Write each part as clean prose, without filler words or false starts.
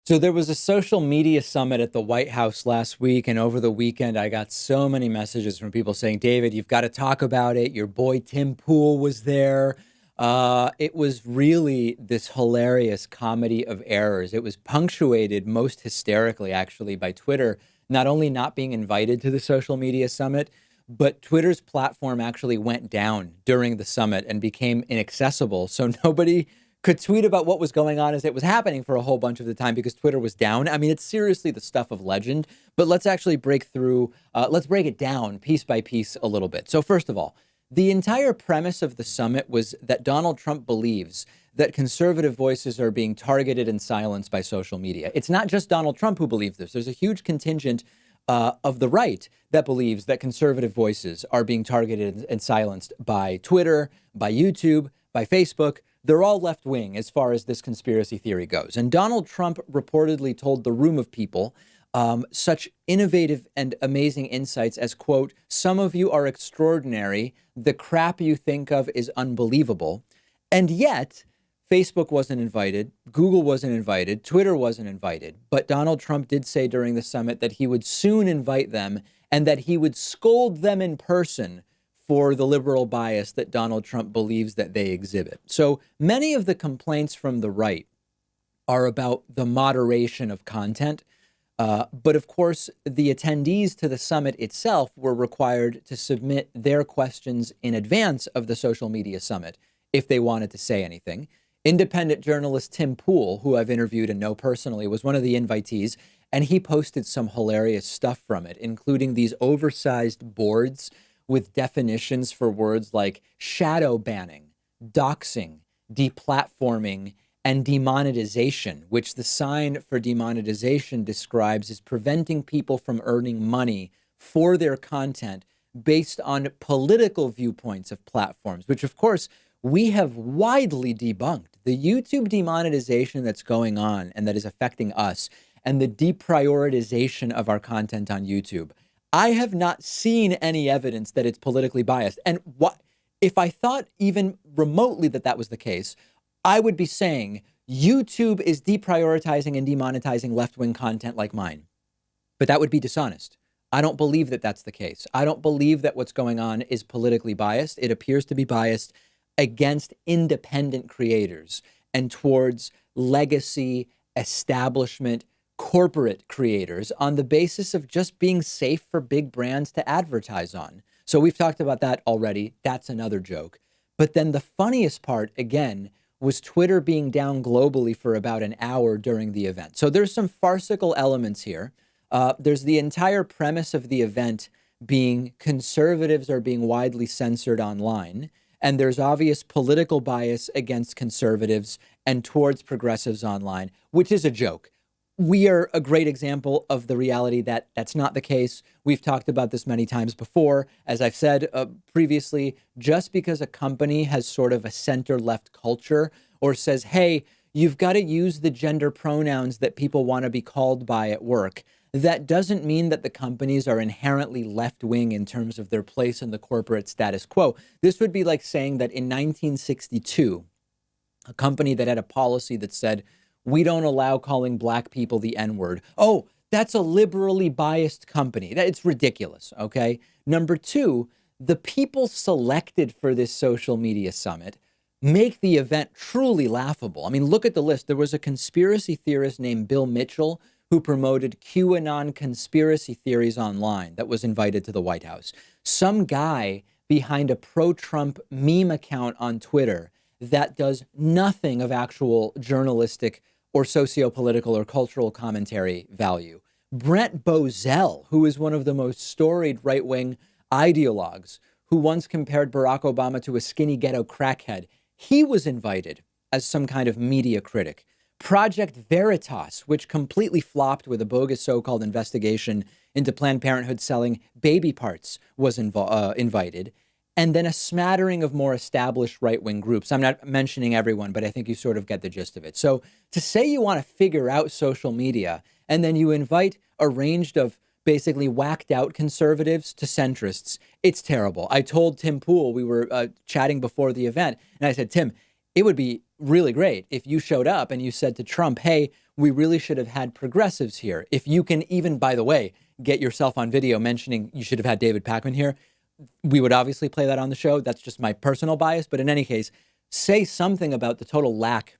So there was a social media summit at the White House last week, and over the weekend, I got so many messages from people saying, "David, you've got to talk about it. Your boy Tim Pool was there." It was really this hilarious comedy of errors. It was punctuated most hysterically, actually, by Twitter not only not being invited to the social media summit, but Twitter's platform actually went down during the summit and became inaccessible. So nobody could tweet about what was going on as it was happening for a whole bunch of the time because Twitter was down. I mean, it's seriously the stuff of legend, but let's actually let's break it down piece by piece a little bit. So, first of all, the entire premise of the summit was that Donald Trump believes that conservative voices are being targeted and silenced by social media. It's not just Donald Trump who believes this. There's a huge contingent of the right that believes that conservative voices are being targeted and silenced by Twitter, by YouTube, by Facebook. They're all left wing as far as this conspiracy theory goes. And Donald Trump reportedly told the room of people such innovative and amazing insights as, quote, "Some of you are extraordinary. The crap you think of is unbelievable." And yet, Facebook wasn't invited, Google wasn't invited, Twitter wasn't invited. But Donald Trump did say during the summit that he would soon invite them and that he would scold them in person for the liberal bias that Donald Trump believes that they exhibit. So many of the complaints from the right are about the moderation of content. But of course, the attendees to the summit itself were required to submit their questions in advance of the social media summit if they wanted to say anything. Independent journalist Tim Pool, who I've interviewed and know personally, was one of the invitees, and he posted some hilarious stuff from it, including these oversized boards with definitions for words like shadow banning, doxing, deplatforming, and demonetization, which the sign for demonetization describes as preventing people from earning money for their content based on political viewpoints of platforms, which of course we have widely debunked. The YouTube demonetization that's going on and that is affecting us and the deprioritization of our content on YouTube. I have not seen any evidence that it's politically biased. And what if I thought even remotely that that was the case, I would be saying YouTube is deprioritizing and demonetizing left-wing content like mine. But that would be dishonest. I don't believe that that's the case. I don't believe that what's going on is politically biased. It appears to be biased against independent creators and towards legacy, establishment, corporate creators on the basis of just being safe for big brands to advertise on. So we've talked about that already. That's another joke. But then the funniest part, again, was Twitter being down globally for about an hour during the event. So there's some farcical elements here. There's the entire premise of the event being conservatives are being widely censored online. And there's obvious political bias against conservatives and towards progressives online, which is a joke. We are a great example of the reality that that's not the case. We've talked about this many times before. As I've said previously, just because a company has sort of a center-left culture or says, hey, you've got to use the gender pronouns that people want to be called by at work, that doesn't mean that the companies are inherently left-wing in terms of their place in the corporate status quo. This would be like saying that in 1962, a company that had a policy that said, we don't allow calling black people the N-word. Oh, that's a liberally biased company. It's ridiculous, okay? Number two, the people selected for this social media summit make the event truly laughable. I mean, look at the list. There was a conspiracy theorist named Bill Mitchell who promoted QAnon conspiracy theories online that was invited to the White House. Some guy behind a pro-Trump meme account on Twitter that does nothing of actual journalistic or socio-political or cultural commentary value. Brent Bozell, who is one of the most storied right-wing ideologues, who once compared Barack Obama to a skinny ghetto crackhead, he was invited as some kind of media critic. Project Veritas, which completely flopped with a bogus so-called investigation into Planned Parenthood selling baby parts, was invited. And then a smattering of more established right-wing groups. I'm not mentioning everyone, but I think you sort of get the gist of it. So to say you want to figure out social media and then you invite a range of basically whacked out conservatives to centrists, it's terrible. I told Tim Pool, we were chatting before the event, and I said, Tim, It would be really great if you showed up and you said to Trump, hey, we really should have had progressives here. If you can even, by the way, get yourself on video mentioning you should have had David Pakman here, we would obviously play that on the show. That's just my personal bias. But in any case, say something about the total lack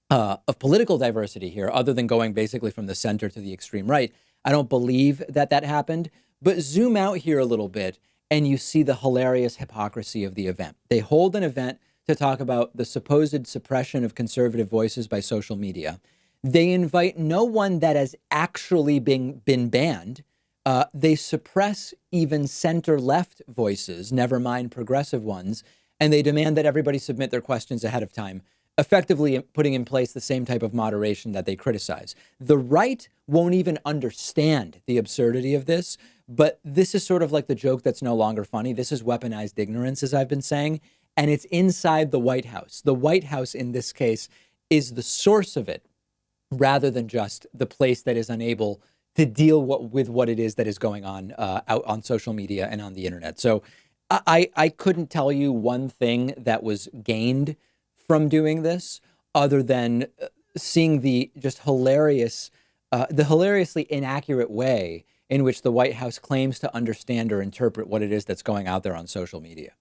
of political diversity here, other than going basically from the center to the extreme right. I don't believe that that happened. But zoom out here a little bit and you see the hilarious hypocrisy of the event. They hold an event to talk about the supposed suppression of conservative voices by social media. They invite no one that has actually been banned. They suppress even center-left voices, never mind progressive ones, and they demand that everybody submit their questions ahead of time, effectively putting in place the same type of moderation that they criticize. The right won't even understand the absurdity of this, but this is sort of like the joke that's no longer funny. This is weaponized ignorance, as I've been saying, and it's inside the White House. The White House, in this case, is the source of it, rather than just the place that is unable to deal with what it is that is going on out on social media and on the internet. So I couldn't tell you one thing that was gained from doing this other than seeing the just the hilariously inaccurate way in which the White House claims to understand or interpret what it is that's going out there on social media.